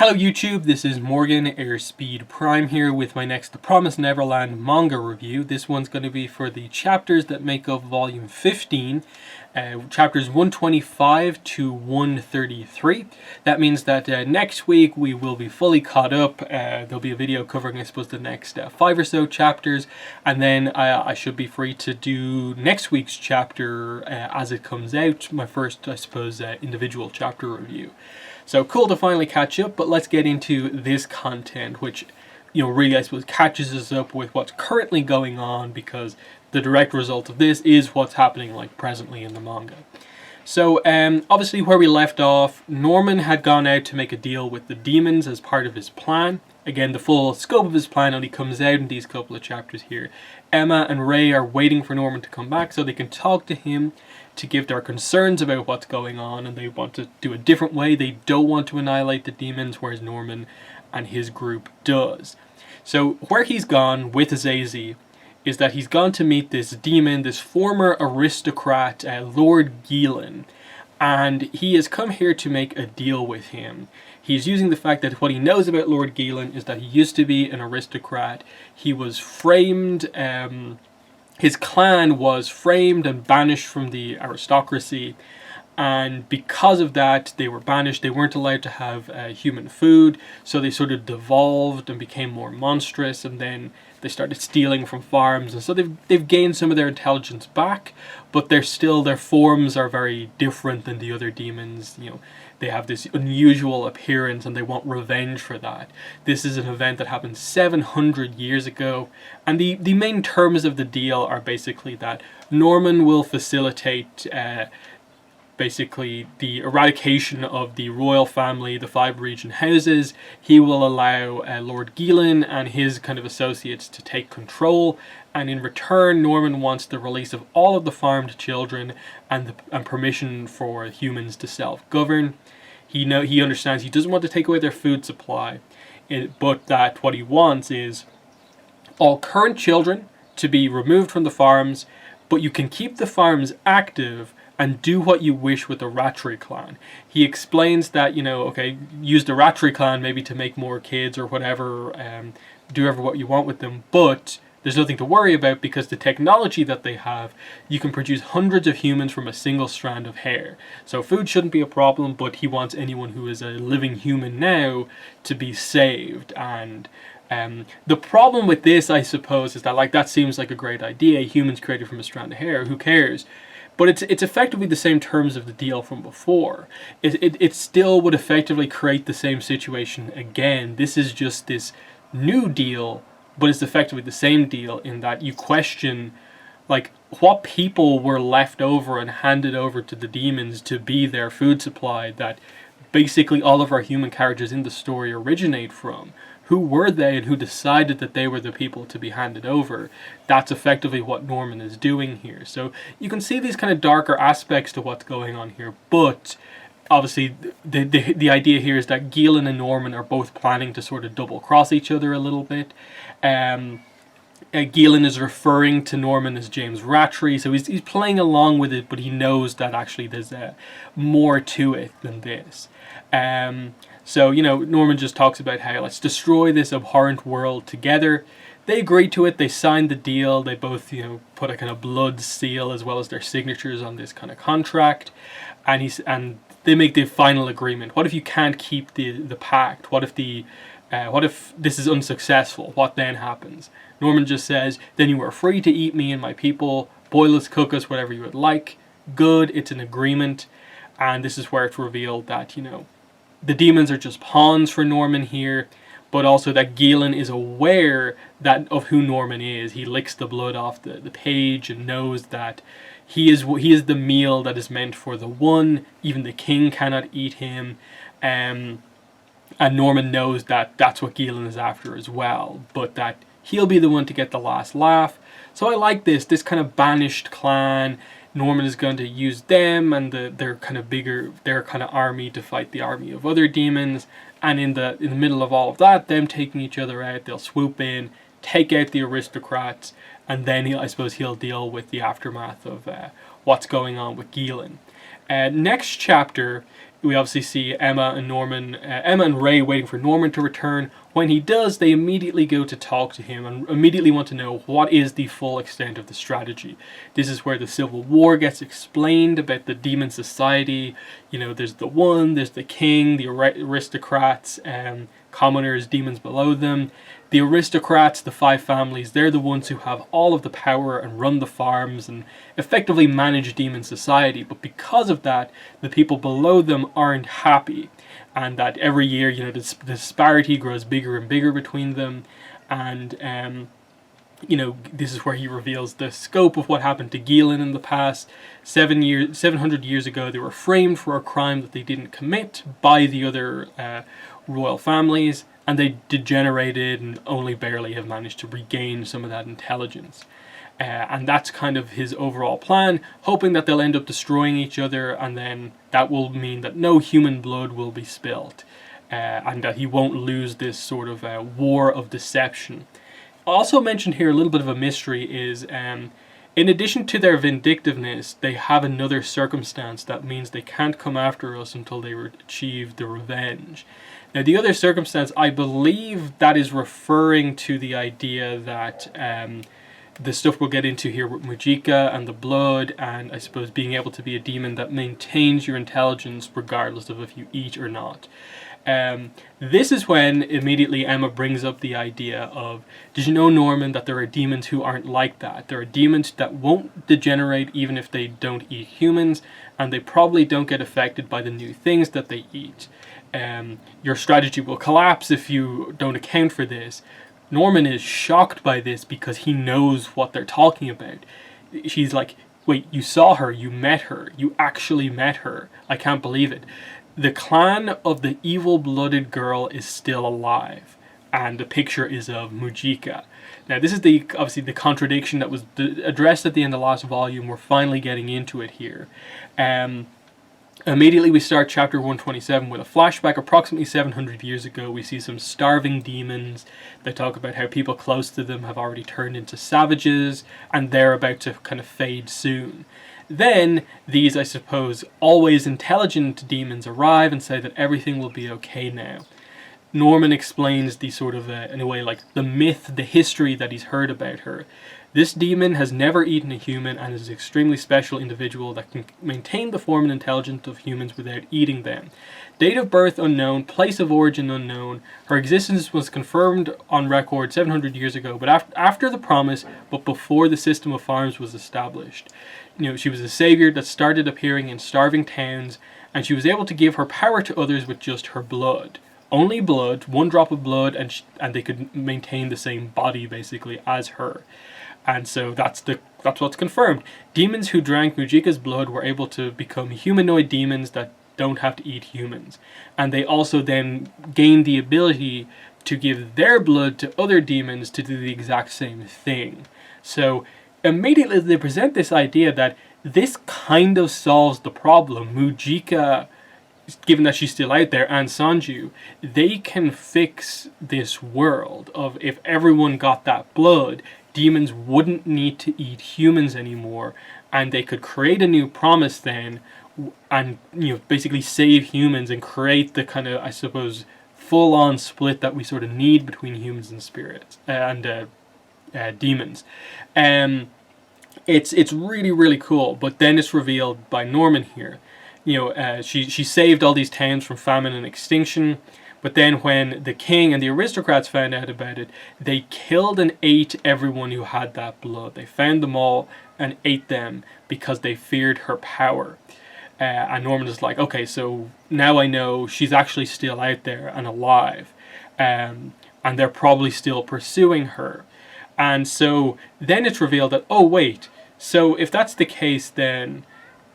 Hello YouTube, this is Morgan Airspeed Prime here with my next The Promised Neverland manga review. This one's going to be for the chapters that make up volume 15, chapters 125 to 133. That means that next week we will be fully caught up. There'll be a video covering, I suppose, the next 5 or so chapters, and then I should be free to do next week's chapter as it comes out, my first, I suppose, individual chapter review. So cool to finally catch up, but let's get into this content, which, really, I suppose, catches us up with what's currently going on, because the direct result of this is what's happening, presently in the manga. So, obviously, where we left off, Norman had gone out to make a deal with the demons as part of his plan. Again, the full scope of his plan only comes out in these couple of chapters here. Emma and Ray are waiting for Norman to come back so they can talk to him, to give their concerns about what's going on, and they want to do a different way. They don't want to annihilate the demons, whereas Norman and his group does. So where he's gone with Zazie is that he's gone to meet this demon, this former aristocrat, Lord Ghilan, and he has come here to make a deal with him. He's using the fact that what he knows about Lord Ghilan is that he used to be an aristocrat. He was framed, his clan was framed and banished from the aristocracy, and because of that they were banished. They weren't allowed to have human food, so they sort of devolved and became more monstrous, and then they started stealing from farms, and so they've gained some of their intelligence back, but their forms are very different than the other demons. They have this unusual appearance and they want revenge for that. This is an event that happened 700 years ago, and the main terms of the deal are basically that Norman will facilitate basically the eradication of the royal family, the 5 region houses. He will allow Lord Ghilan and his kind of associates to take control, and in return Norman wants the release of all of the farmed children and permission for humans to self-govern. He understands he doesn't want to take away their food supply, but that what he wants is all current children to be removed from the farms, but you can keep the farms active and do what you wish with the Rattray clan. He explains that, okay, use the Rattray clan maybe to make more kids or whatever, do what you want with them, but there's nothing to worry about because the technology that they have, you can produce hundreds of humans from a single strand of hair. So food shouldn't be a problem, but he wants anyone who is a living human now to be saved. And the problem with this, I suppose, is that that seems like a great idea. Humans created from a strand of hair, who cares? But it's effectively the same terms of the deal from before. It still would effectively create the same situation again. This is just this new deal, but it's effectively the same deal in that you question what people were left over and handed over to the demons to be their food supply, that basically all of our human characters in the story originate from. Who were they, and who decided that they were the people to be handed over? That's effectively what Norman is doing here. So you can see these kind of darker aspects to what's going on here, but obviously the idea here is that Ghilan and Norman are both planning to sort of double cross each other a little bit. Ghilan is referring to Norman as James Rattray, so he's playing along with it, but he knows that actually there's more to it than this. So, Norman just talks about how let's destroy this abhorrent world together. They agree to it, they signed the deal, they both, put a kind of blood seal as well as their signatures on this kind of contract, and they make the final agreement. What if you can't keep the pact? What if this is unsuccessful? What then happens? Norman just says, then you are free to eat me and my people, boil us, cook us, whatever you would like. Good, it's an agreement, and this is where it's revealed that, the demons are just pawns for Norman here, but also that Ghilan is aware of who Norman is. He licks the blood off the page and knows that he is the meal that is meant for the one. Even the king cannot eat him, and Norman knows that that's what Ghilan is after as well, but that he'll be the one to get the last laugh. So I like this kind of banished clan. Norman is going to use them and their kind of army to fight the army of other demons, and in the middle of all of that, them taking each other out, they'll swoop in, take out the aristocrats, and then I suppose he'll deal with the aftermath of what's going on with Ghilan. Next chapter We obviously see Emma and Ray waiting for Norman to return. When he does, they immediately go to talk to him and immediately want to know what is the full extent of the strategy. This is where the Civil War gets explained about the demon society. There's the One, there's the King, the aristocrats, commoners, demons below them. The aristocrats, the 5 families, they're the ones who have all of the power and run the farms and effectively manage demon society. But because of that, the people below them aren't happy. And that every year, the disparity grows bigger and bigger between them. And, this is where he reveals the scope of what happened to Gillen in the past. 700 years ago, they were framed for a crime that they didn't commit by the other royal families. And they degenerated and only barely have managed to regain some of that intelligence. And that's kind of his overall plan, hoping that they'll end up destroying each other, and then that will mean that no human blood will be spilt, and that he won't lose this sort of war of deception. Also mentioned here, a little bit of a mystery, is in addition to their vindictiveness, they have another circumstance that means they can't come after us until they achieve the revenge. Now, the other circumstance, I believe that is referring to the idea that the stuff we'll get into here with Mujika and the blood, and I suppose being able to be a demon that maintains your intelligence regardless of if you eat or not. This is when immediately Emma brings up the idea of, did you know, Norman, that there are demons who aren't like that? There are demons that won't degenerate even if they don't eat humans, and they probably don't get affected by the new things that they eat. Your strategy will collapse if you don't account for this. Norman is shocked by this because he knows what they're talking about. She's like, wait, you saw her, you met her, you actually met her. I can't believe it. The clan of the evil-blooded girl is still alive, and the picture is of Mujika. Now, this is obviously the contradiction that was addressed at the end of the last volume. We're finally getting into it here. Immediately we start chapter 127 with a flashback approximately 700 years ago. We see some starving demons. They talk about how people close to them have already turned into savages, and they're about to kind of fade soon. Then these, I suppose, always intelligent demons arrive and say that everything will be okay now. Norman explains the sort of, in a way, like the myth, the history that he's heard about her. This demon has never eaten a human and is an extremely special individual that can maintain the form and intelligence of humans without eating them. Date of birth unknown, place of origin unknown. Her existence was confirmed on record 700 years ago, but after the promise, but before the system of farms was established. She was a savior that started appearing in starving towns, and she was able to give her power to others with just her blood. Only blood, 1 drop of blood, and they could maintain the same body, basically, as her. And so that's what's confirmed. Demons who drank Mujika's blood were able to become humanoid demons that don't have to eat humans. And they also then gain the ability to give their blood to other demons to do the exact same thing. So immediately they present this idea that this kind of solves the problem. Mujika, given that she's still out there, and Sanju, they can fix this world of if everyone got that blood, demons wouldn't need to eat humans anymore, and they could create a new promise then, and basically save humans and create the kind of, I suppose, full-on split that we sort of need between humans and spirits and demons. It's really, really cool. But then it's revealed by Norman here. She saved all these towns from famine and extinction. But then when the king and the aristocrats found out about it, they killed and ate everyone who had that blood. They found them all and ate them because they feared her power. And Norman is like, okay, so now I know she's actually still out there and alive. And they're probably still pursuing her. And so then it's revealed that, oh wait, so if that's the case, then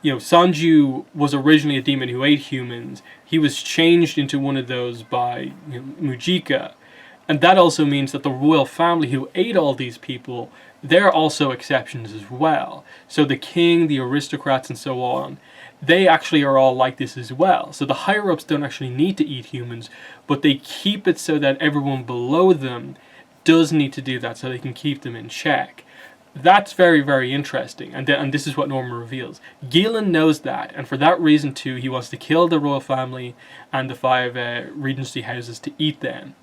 Sanju was originally a demon who ate humans. He was changed into one of those by Mujika. And that also means that the royal family who ate all these people, they're also exceptions as well. So the king, the aristocrats, and so on, they actually are all like this as well. So the higher-ups don't actually need to eat humans, but they keep it so that everyone below them does need to do that so they can keep them in check. That's very, very interesting, and this is what Norman reveals. Gillen knows that, and for that reason too, he wants to kill the royal family and the 5 regency houses to eat them.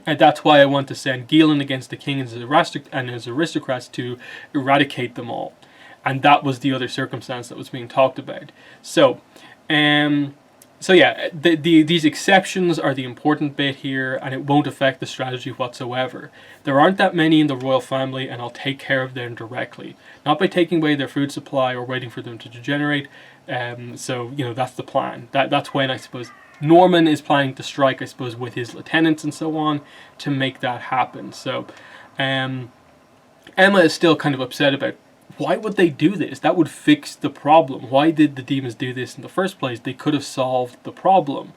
And that's why I want to send Gillen against the king and his aristocrats to eradicate them all. And that was the other circumstance that was being talked about. So, yeah, these exceptions are the important bit here, and it won't affect the strategy whatsoever. There aren't that many in the royal family, and I'll take care of them directly. Not by taking away their food supply or waiting for them to degenerate. So, that's the plan. That's when, I suppose, Norman is planning to strike, I suppose, with his lieutenants and so on to make that happen. So, Emma is still kind of upset about, why would they do this? That would fix the problem. Why did the demons do this in the first place? They could have solved the problem.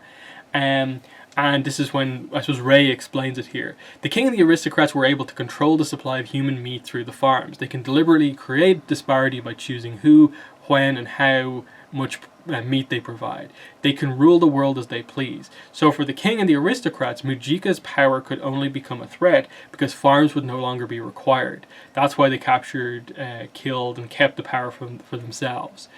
And this is when, I suppose, Ray explains it here. The king and the aristocrats were able to control the supply of human meat through the farms. They can deliberately create disparity by choosing who, when, and how much meat they provide. They can rule the world as they please. So for the king and the aristocrats, Mujika's power could only become a threat because farms would no longer be required. That's why they captured, killed, and kept the power for themselves.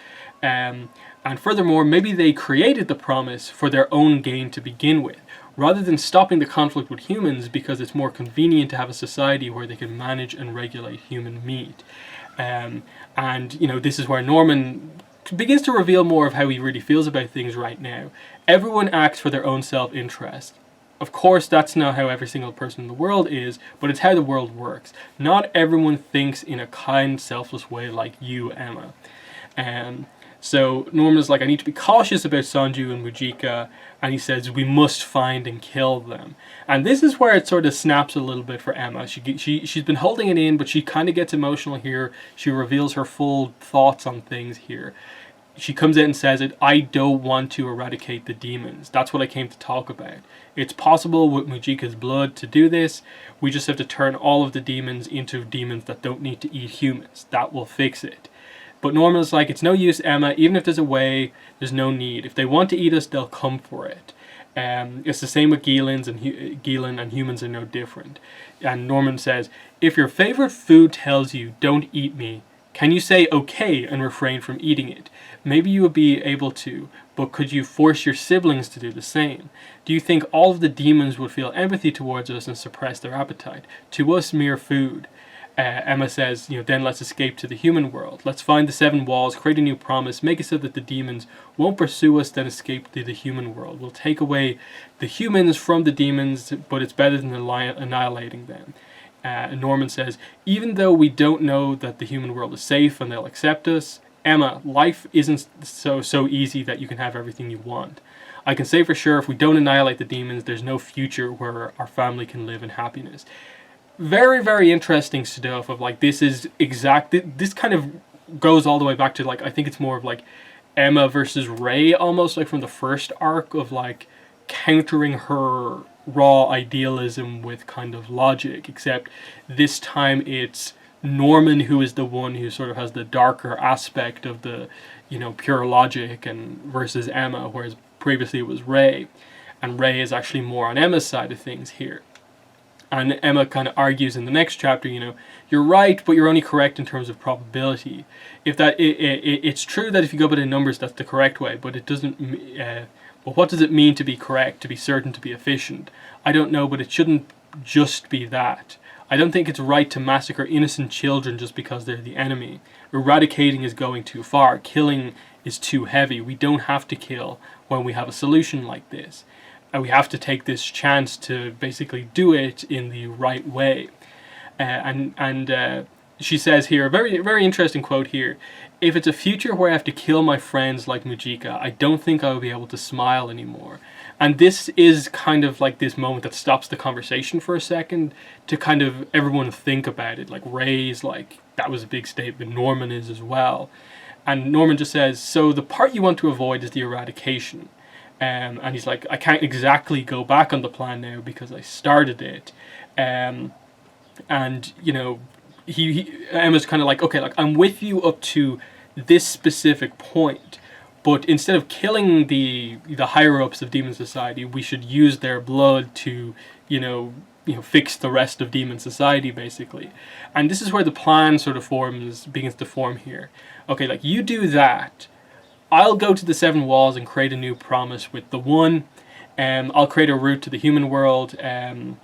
And furthermore, maybe they created the promise for their own gain to begin with, rather than stopping the conflict with humans because it's more convenient to have a society where they can manage and regulate human meat. And this is where Norman begins to reveal more of how he really feels about things right now. Everyone acts for their own self-interest. Of course, that's not how every single person in the world is, but it's how the world works. Not everyone thinks in a kind, selfless way like you, Emma. So Norman's like, I need to be cautious about Sanju and Mujika, and he says, we must find and kill them. And this is where it sort of snaps a little bit for Emma. She's been holding it in, but she kind of gets emotional here. She reveals her full thoughts on things here. She comes in and says it, I don't want to eradicate the demons. That's what I came to talk about. It's possible with Mujika's blood to do this. We just have to turn all of the demons into demons that don't need to eat humans. That will fix it. But Norman's like, it's no use, Emma. Even if there's a way, there's no need. If they want to eat us, they'll come for it. It's the same with Gillen, and humans are no different. And Norman says, if your favorite food tells you, don't eat me, can you say okay and refrain from eating it? Maybe you would be able to, but could you force your siblings to do the same? Do you think all of the demons would feel empathy towards us and suppress their appetite? To us, mere food. Emma says, then let's escape to the human world. Let's find the 7 walls, create a new promise, make it so that the demons won't pursue us, then escape to the human world. We'll take away the humans from the demons, but it's better than annihilating them. Norman says, even though we don't know that the human world is safe and they'll accept us, Emma, life isn't so easy that you can have everything you want. I can say for sure if we don't annihilate the demons, there's no future where our family can live in happiness. Very, very interesting stuff of this is this kind of goes all the way back to I think it's more of Emma versus Ray, almost from the first arc of countering her raw idealism with kind of logic, except this time it's Norman who is the one who sort of has the darker aspect of the pure logic and versus Emma, whereas previously it was Ray, and Ray is actually more on Emma's side of things here. And Emma kind of argues in the next chapter, you're right, but you're only correct in terms of probability. It's true that if you go by the numbers, that's the correct way, but it doesn't. Well, what does it mean to be correct, to be certain, to be efficient? I don't know, but it shouldn't just be that. I don't think it's right to massacre innocent children just because they're the enemy. Eradicating is going too far. Killing is too heavy. We don't have to kill when we have a solution like this. And we have to take this chance to basically do it in the right way. She says here, a very, very interesting quote here, if it's a future where I have to kill my friends like Mujika, I don't think I will be able to smile anymore. And this is kind of this moment that stops the conversation for a second to kind of everyone think about it. Ray's that was a big statement, Norman is as well. And Norman just says, so the part you want to avoid is the eradication. And he's like, I can't exactly go back on the plan now because I started it. Emma's kind of okay, I'm with you up to this specific point, but instead of killing the higher ups of Demon Society, we should use their blood to fix the rest of demon society, basically. And this is where the plan sort of begins to form here. Okay, like, you do that, I'll go to the Seven Walls and create a new promise with the One. I'll create a route to the human world, and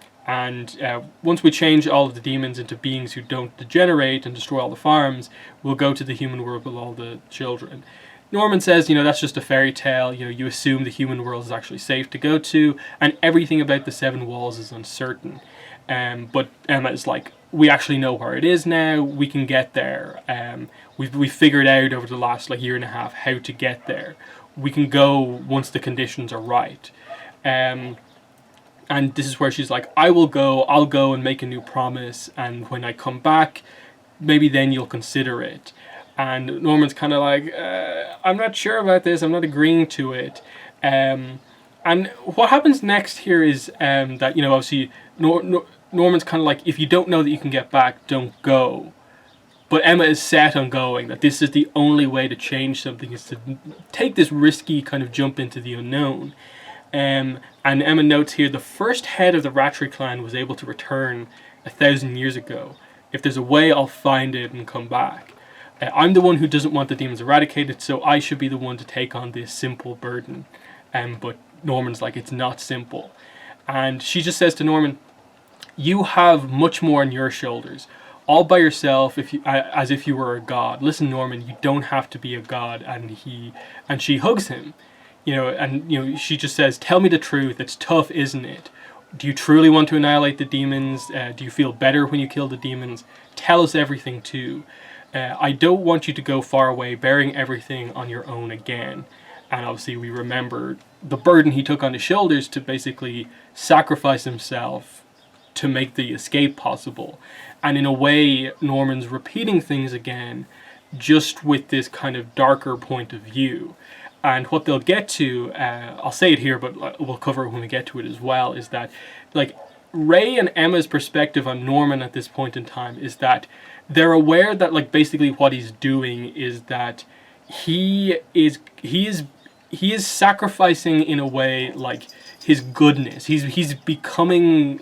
once we change all of the demons into beings who don't degenerate and destroy all the farms, we'll go to the human world with all the children. Norman says, that's just a fairy tale. You assume the human world is actually safe to go to, and everything about the Seven Walls is uncertain. But Emma is like, we actually know where it is now. We can get there. We've figured out over the last year and a half how to get there. We can go once the conditions are right. And this is where she's like, I'll go and make a new promise, and when I come back, maybe then you'll consider it. And Norman's kind of like, I'm not sure about this, I'm not agreeing to it. And what happens next here is that, obviously, Norman's kind of like, if you don't know that you can get back, don't go. But Emma is set on going, that this is the only way to change something, is to take this risky kind of jump into the unknown. And Emma notes here, the first head of the Ratry clan was able to return 1,000 years ago. If there's a way, I'll find it and come back. I'm the one who doesn't want the demons eradicated, so I should be the one to take on this simple burden. But Norman's like, it's not simple. And she just says to Norman, you have much more on your shoulders, all by yourself, as if you were a god. Listen, Norman, you don't have to be a god. And she hugs him. She just says, tell me the truth, it's tough, isn't it? Do you truly want to annihilate the demons? Do you feel better when you kill the demons? Tell us everything too. I don't want you to go far away, bearing everything on your own again. And obviously we remember the burden he took on his shoulders to basically sacrifice himself to make the escape possible. And in a way, Norman's repeating things again, just with this kind of darker point of view. And what they'll get to, I'll say it here, but we'll cover it when we get to it as well, is that, Ray and Emma's perspective on Norman at this point in time is that they're aware that, basically what he's doing is that he is sacrificing, in a way, his goodness. He's becoming,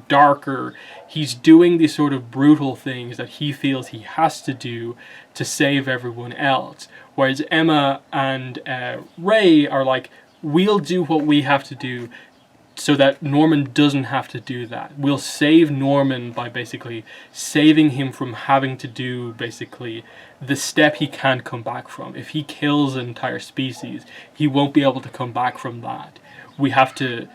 darker. He's doing these sort of brutal things that he feels he has to do to save everyone else. Whereas Emma and Ray are like, we'll do what we have to do so that Norman doesn't have to do that. We'll save Norman by basically saving him from having to do basically the step he can't come back from. If he kills an entire species, he won't be able to come back from that. We have to,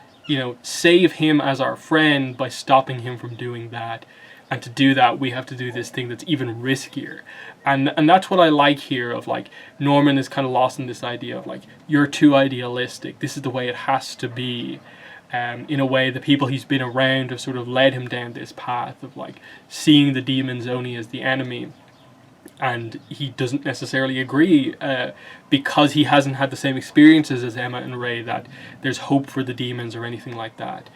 save him as our friend by stopping him from doing that. And to do that, we have to do this thing that's even riskier. And that's what I like here of, Norman is kind of lost in this idea of, you're too idealistic. This is the way it has to be. In a way, the people he's been around have sort of led him down this path of, seeing the demons only as the enemy. And he doesn't necessarily agree because he hasn't had the same experiences as Emma and Ray, that there's hope for the demons or anything like that.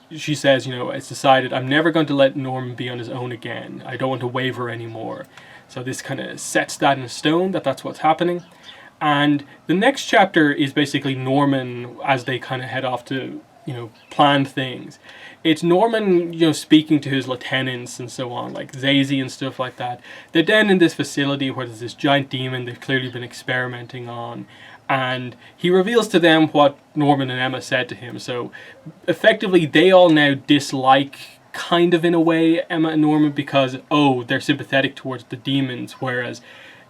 She says, it's decided I'm never going to let Norman be on his own again. I don't want to waver anymore. So this kind of sets that in stone, that's what's happening. And the next chapter is basically Norman as they kind of head off to, plan things. It's Norman, speaking to his lieutenants and so on, like Zazie and stuff like that. They're down in this facility where there's this giant demon they've clearly been experimenting on. And he reveals to them what Norman and Emma said to him. So effectively, they all now dislike, kind of in a way, Emma and Norman because, they're sympathetic towards the demons, whereas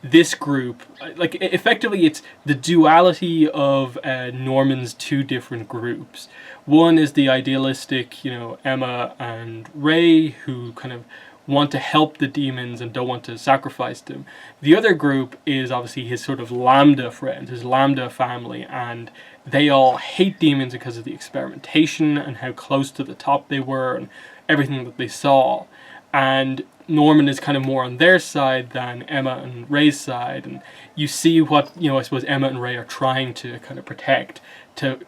this group, effectively it's the duality of Norman's two different groups. One is the idealistic, Emma and Ray, who kind of want to help the demons and don't want to sacrifice them. The other group is obviously his sort of Lambda friends, his Lambda family, and they all hate demons because of the experimentation and how close to the top they were and everything that they saw. And Norman is kind of more on their side than Emma and Ray's side, and you see what, I suppose Emma and Ray are trying to kind of protect, to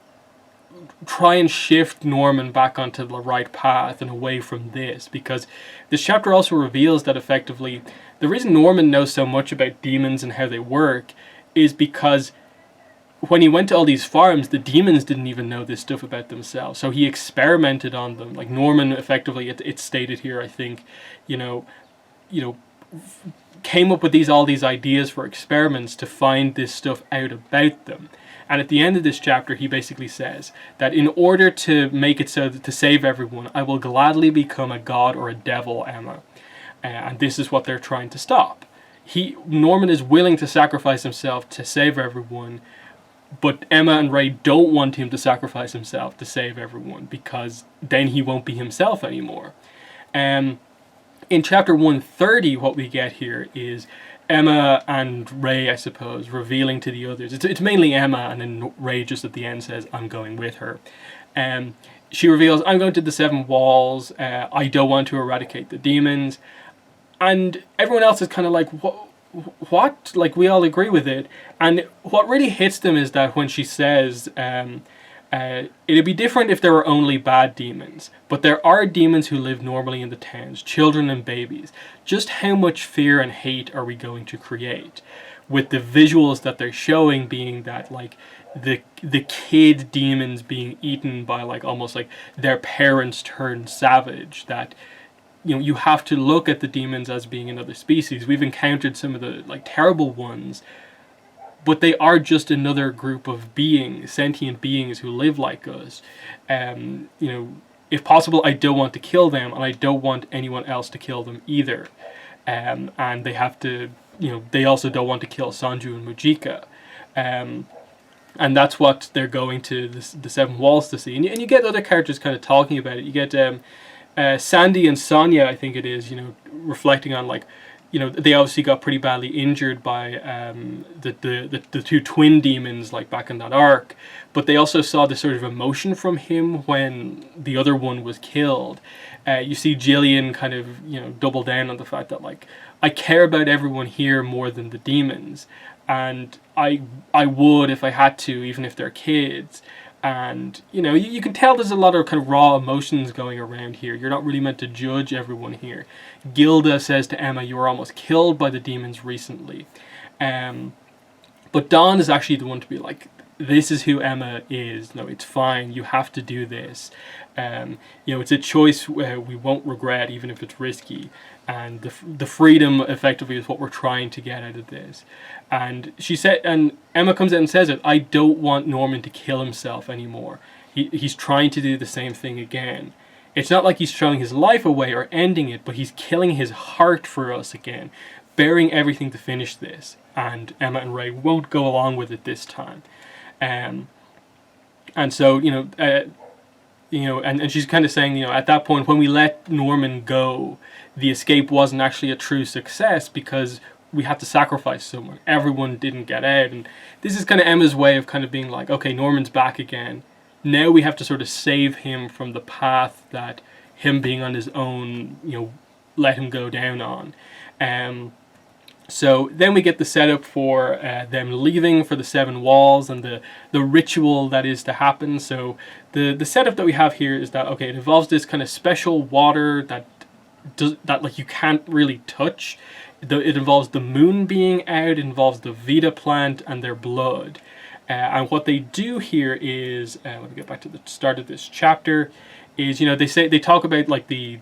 try and shift Norman back onto the right path and away from this, because this chapter also reveals that effectively the reason Norman knows so much about demons and how they work is because when he went to all these farms, the demons didn't even know this stuff about themselves. So he experimented on them. Like Norman, effectively, it's stated here, I think, you know, came up with all these ideas for experiments to find this stuff out about them. And at the end of this chapter, he basically says that in order to make it so that to save everyone, I will gladly become a god or a devil, Emma. And this is what they're trying to stop. Norman is willing to sacrifice himself to save everyone, but Emma and Ray don't want him to sacrifice himself to save everyone, because then he won't be himself anymore. In chapter 130, what we get here is Emma and Ray, I suppose, revealing to the others. It's mainly Emma, and then Ray just at the end says, I'm going with her. She reveals, I'm going to the Seven Walls. I don't want to eradicate the demons. And everyone else is kind of like, what? Like, we all agree with it. And what really hits them is that when she says, it'd be different if there were only bad demons, but there are demons who live normally in the towns, children and babies. Just how much fear and hate are we going to create? With the visuals that they're showing being that, like, the kid demons being eaten by, like, almost like their parents turned savage, that, you know, you have to look at the demons as being another species. We've encountered some of the, like, terrible ones, but they are just another group of beings, sentient beings who live like us. You know, if possible, I don't want to kill them, and I don't want anyone else to kill them either. And they have to, you know, they also don't want to kill Sanju and Mujika. And that's what they're going to the Seven Walls to see. And you get other characters kind of talking about it. You get Sandy and Sonia, I think it is, you know, reflecting on, like, you know, they obviously got pretty badly injured by the two twin demons, like, back in that arc, but they also saw this sort of emotion from him when the other one was killed. You see Jillian kind of, you know, double down on the fact that, like, I care about everyone here more than the demons, and I would if I had to, even if they're kids. And, you know, you can tell there's a lot of kind of raw emotions going around here. You're not really meant to judge everyone here. Gilda says to Emma, you were almost killed by the demons recently. But Dawn is actually the one to be like, this is who Emma is. No, it's fine. You have to do this. You know, it's a choice we won't regret, even if it's risky. And the freedom, effectively, is what we're trying to get out of this. And she said, and Emma comes out and says it, I don't want Norman to kill himself anymore. He's trying to do the same thing again. It's not like he's throwing his life away or ending it, but he's killing his heart for us again, bearing everything to finish this. And Emma and Ray won't go along with it this time. And so, you know, and she's kind of saying, you know, at that point, when we let Norman go, the escape wasn't actually a true success because we had to sacrifice someone. Everyone didn't get out. And this is kind of Emma's way of kind of being like, okay, Norman's back again. Now we have to sort of save him from the path that him being on his own, you know, let him go down on. So then we get the setup for them leaving for the Seven Walls and the ritual that is to happen. So the setup that we have here is that, okay, it involves this kind of special water that like you can't really touch. It involves the moon being out, it involves the Vita plant and their blood. And what they do here is, let me get back to the start of this chapter, is, you know, they talk about, like, the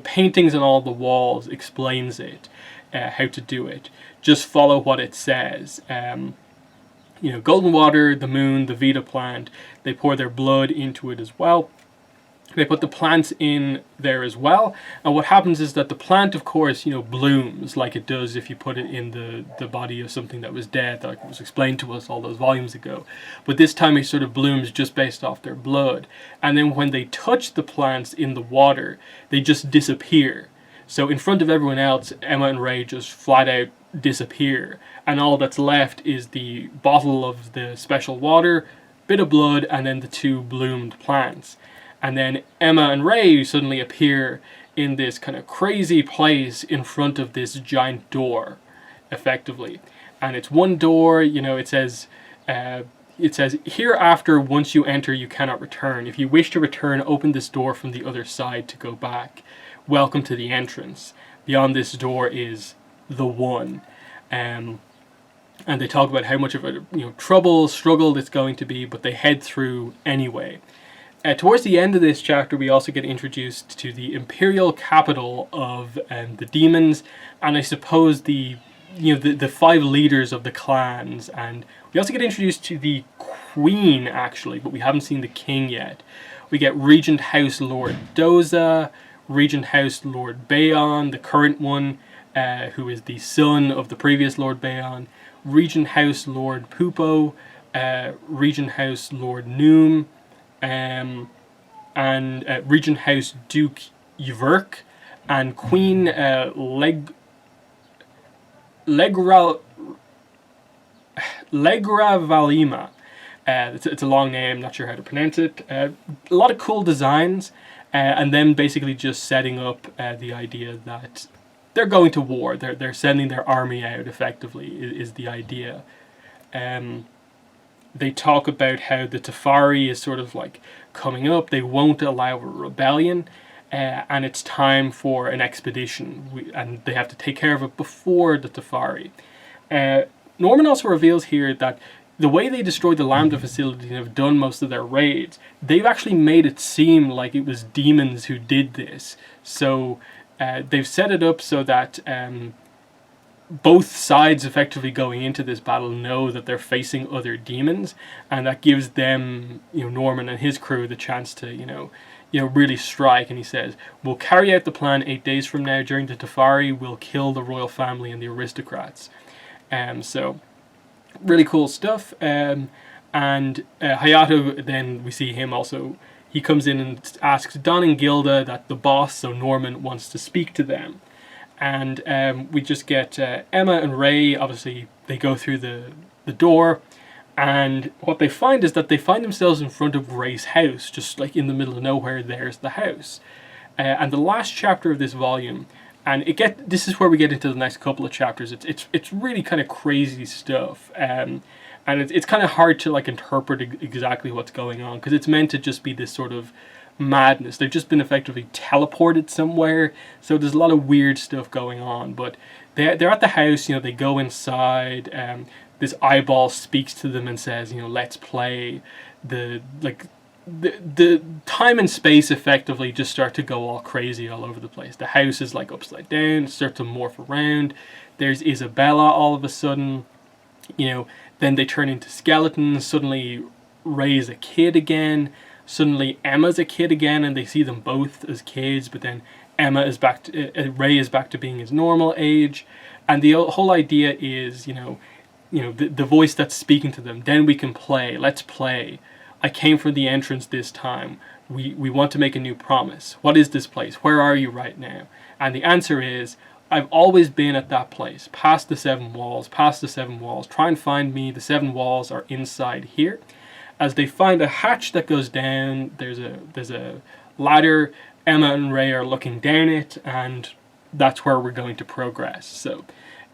paintings on all the walls explains it, how to do it. Just follow what it says. You know, golden water, the moon, the Vita plant, they pour their blood into it as well. They put the plants in there as well, and what happens is that the plant, of course, you know, blooms like it does if you put it in the body of something that was dead, that was explained to us all those volumes ago. But this time it sort of blooms just based off their blood, and then when they touch the plants in the water, they just disappear. So in front of everyone else, Emma and Ray just flat out disappear, and all that's left is the bottle of the special water, bit of blood, and then the two bloomed plants. And then Emma and Ray suddenly appear in this kind of crazy place in front of this giant door, effectively. And it's one door, you know, it says, hereafter, once you enter, you cannot return. If you wish to return, open this door from the other side to go back. Welcome to the entrance. Beyond this door is the one. and they talk about how much of a trouble, struggle it's going to be, but they head through anyway. Towards the end of this chapter, we also get introduced to the imperial capital of the demons, and I suppose the 5 leaders of the clans, and we also get introduced to the queen actually, but we haven't seen the king yet. We get Regent House Lord Doza, Regent House Lord Bayon, the current one, who is the son of the previous Lord Bayon, Regent House Lord Pupo, Regent House Lord Noom, and Regent House Duke Yverk, and Queen Legravalima. It's a long name, not sure how to pronounce it. A lot of cool designs, and then basically just setting up the idea that they're going to war. They're sending their army out, effectively, is the idea. They talk about how the Tefari is sort of like coming up. They won't allow a rebellion, and it's time for an expedition, and they have to take care of it before the Tefari. Norman also reveals here that the way they destroyed the Lambda facility and have done most of their raids, they've actually made it seem like it was demons who did this. So they've set it up so that both sides effectively going into this battle know that they're facing other demons, and that gives them, Norman and his crew, the chance to, really strike. And he says, "We'll carry out the plan 8 days from now. During the Tefari, we'll kill the royal family and the aristocrats." So really cool stuff. And Hayato, then we see him also. He comes in and asks Don and Gilda that the boss, so Norman, wants to speak to them. And we just get Emma and Ray. Obviously, they go through the door, and what they find is that they find themselves in front of Ray's house, just like in the middle of nowhere. There's the house, and the last chapter of this volume, and this is where we get into the next couple of chapters. It's really kind of crazy stuff, and it's kind of hard to like interpret exactly what's going on, because it's meant to just be this sort of madness. They've just been effectively teleported somewhere, so there's a lot of weird stuff going on. But they're at the house. They go inside. This eyeball speaks to them and says, "Let's play." The time and space effectively just start to go all crazy all over the place. The house is like upside down, start to morph around. There's Isabella all of a sudden. Then they turn into skeletons. Suddenly Ray's a kid again. Suddenly Emma's a kid again, and they see them both as kids, but then Ray is back to being his normal age. And the whole idea is, the voice that's speaking to them, "Then we can play, let's play. I came for the entrance this time. We want to make a new promise. What is this place? Where are you right now?" And the answer is, "I've always been at that place, past the 7 walls, past the 7 walls. Try and find me. The 7 walls are inside here." As they find a hatch that goes down, there's a ladder. Emma and Ray are looking down it, and that's where we're going to progress. So,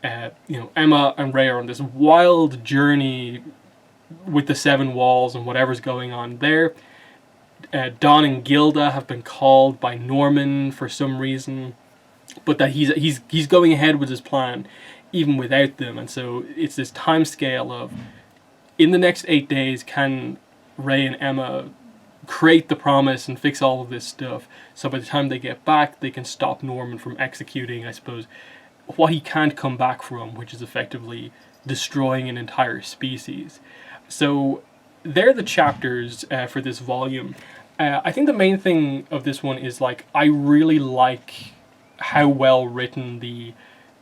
Emma and Ray are on this wild journey with the 7 walls and whatever's going on there. Don and Gilda have been called by Norman for some reason, but that he's going ahead with his plan even without them. And so it's this time scale of, in the next 8 days, can Ray and Emma create the promise and fix all of this stuff, so by the time they get back, they can stop Norman from executing, I suppose, what he can't come back from, which is effectively destroying an entire species. So they're the chapters for this volume. I think the main thing of this one is, I really like how well written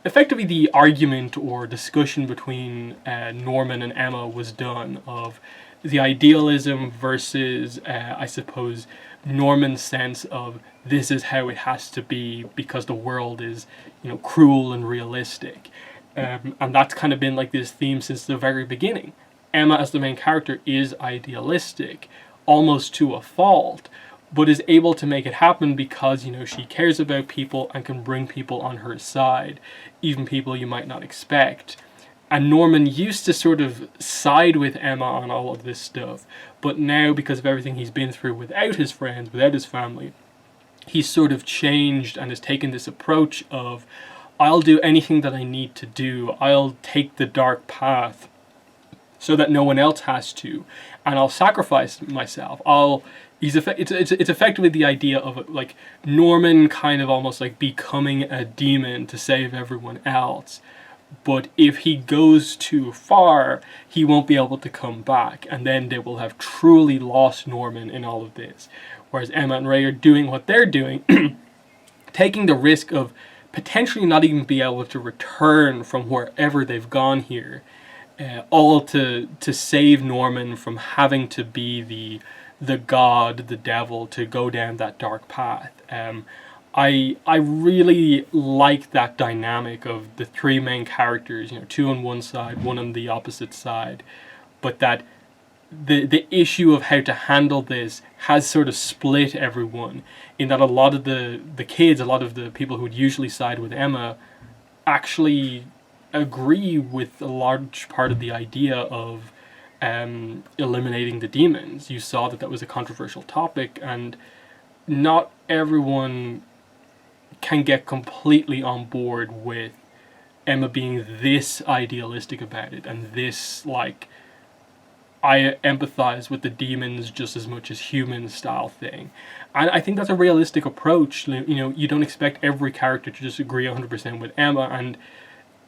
effectively the argument or discussion between Norman and Emma was done, of the idealism versus, I suppose, Norman's sense of this is how it has to be because the world is, cruel and realistic. And that's kind of been like this theme since the very beginning. Emma, as the main character, is idealistic, almost to a fault, but is able to make it happen because, she cares about people and can bring people on her side, even people you might not expect. And Norman used to sort of side with Emma on all of this stuff, but now, because of everything he's been through without his friends, without his family, he's sort of changed and has taken this approach of, I'll do anything that I need to do. I'll take the dark path so that no one else has to, and I'll sacrifice myself. It's effectively the idea of like Norman kind of almost like becoming a demon to save everyone else. But if he goes too far, he won't be able to come back, and then they will have truly lost Norman in all of this. Whereas Emma and Ray are doing what they're doing, taking the risk of potentially not even be able to return from wherever they've gone here, all to save Norman from having to be the god, the devil, to go down that dark path. I really like that dynamic of the three main characters, two on one side, one on the opposite side, but that the issue of how to handle this has sort of split everyone, in that a lot of the kids, a lot of the people who would usually side with Emma, actually agree with a large part of the idea of eliminating the demons. You saw that was a controversial topic, and not everyone can get completely on board with Emma being this idealistic about it, and this, like, I empathize with the demons just as much as human style thing. And I think that's a realistic approach. You don't expect every character to just agree 100% with Emma, and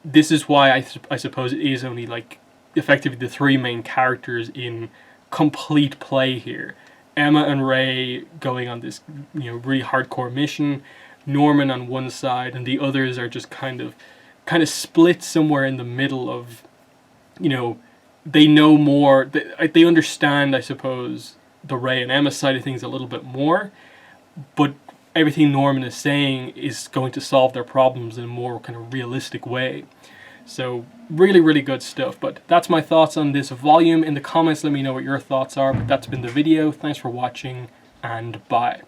this is why I suppose it is only like effectively the three main characters in complete play here. Emma and Ray going on this really hardcore mission, Norman on one side, and the others are just kind of split somewhere in the middle of, they know more, they understand, I suppose, the Ray and Emma side of things a little bit more, but everything Norman is saying is going to solve their problems in a more kind of realistic way. So really, really good stuff. But that's my thoughts on this volume. In the comments, let me know what your thoughts are. But that's been the video. Thanks for watching, and bye.